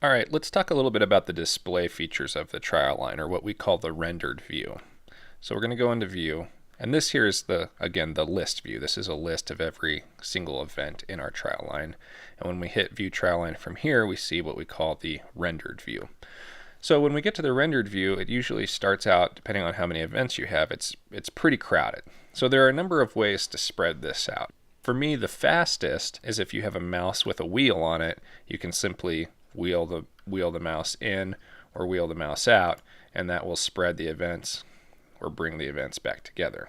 All right, let's talk a little bit about the display features of the TrialLine, or what we call the rendered view. So we're going to go into view, and this here is again the list view. This is a list of every single event in our TrialLine. And when we hit view TrialLine from here, we see what we call the rendered view. So when we get to the rendered view, it usually starts out, depending on how many events you have, it's pretty crowded. So there are a number of ways to spread this out. For me, the fastest is if you have a mouse with a wheel on it, you can simply wheel the mouse in or wheel the mouse out, and that will spread the events or bring the events back together.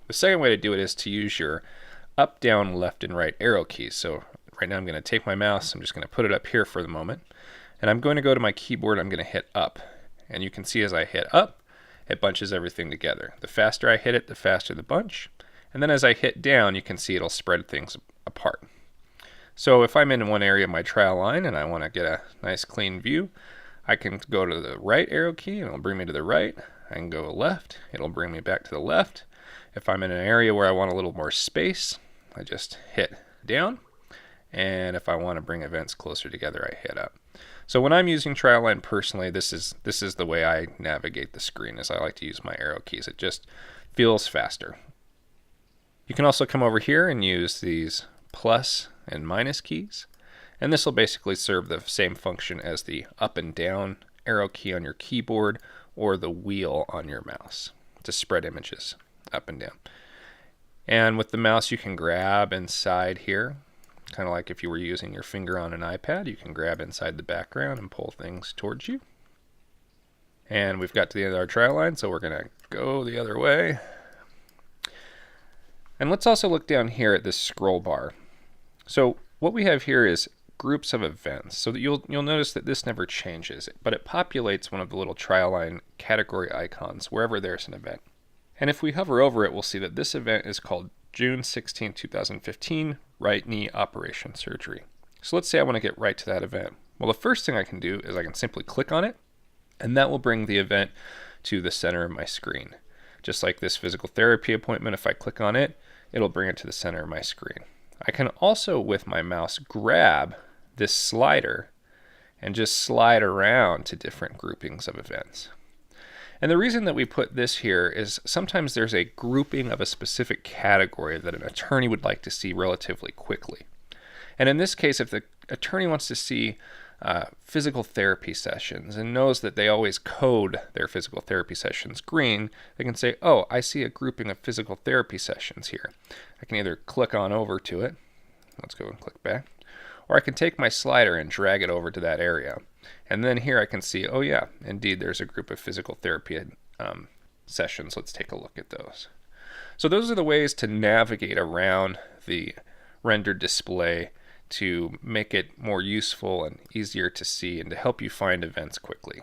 The second way to do it is to use your up, down, left, and right arrow keys. So right now I'm going to take my mouse, I'm just going to put it up here for the moment, and I'm going to go to my keyboard, I'm going to hit up. And you can see as I hit up, it bunches everything together. The faster I hit it, the faster the bunch. And then as I hit down, you can see it'll spread things apart. So if I'm in one area of my TrialLine and I want to get a nice clean view, I can go to the right arrow key and it'll bring me to the right. I can go left, it'll bring me back to the left. If I'm in an area where I want a little more space, I just hit down. And if I want to bring events closer together, I hit up. So when I'm using TrialLine personally, this is the way I navigate the screen, is I like to use my arrow keys. It just feels faster. You can also come over here and use these plus and minus keys, and this will basically serve the same function as the up and down arrow key on your keyboard or the wheel on your mouse to spread images up and down. And with the mouse you can grab inside here, kind of like if you were using your finger on an iPad. You can grab inside the background and pull things towards you. And we've got to the end of our TrialLine, so we're going to go the other way. And let's also look down here at this scroll bar. So what we have here is groups of events. So that you'll notice that this never changes, but it populates one of the little TrialLine category icons wherever there's an event. And if we hover over it, we'll see that this event is called June 16, 2015, right knee operation surgery. So let's say I want to get right to that event. Well, the first thing I can do is I can simply click on it, and that will bring the event to the center of my screen. Just like this physical therapy appointment, if I click on it, it'll bring it to the center of my screen. I can also, with my mouse, grab this slider and just slide around to different groupings of events. And the reason that we put this here is sometimes there's a grouping of a specific category that an attorney would like to see relatively quickly. And in this case, if the attorney wants to see physical therapy sessions and knows that they always code their physical therapy sessions green, they can say, oh, I see a grouping of physical therapy sessions here. I can either click on over to it. Let's go and click back. Or I can take my slider and drag it over to that area. And then here I can see, oh yeah, indeed there's a group of physical therapy sessions. Let's take a look at those. So those are the ways to navigate around the rendered display to make it more useful and easier to see and to help you find events quickly.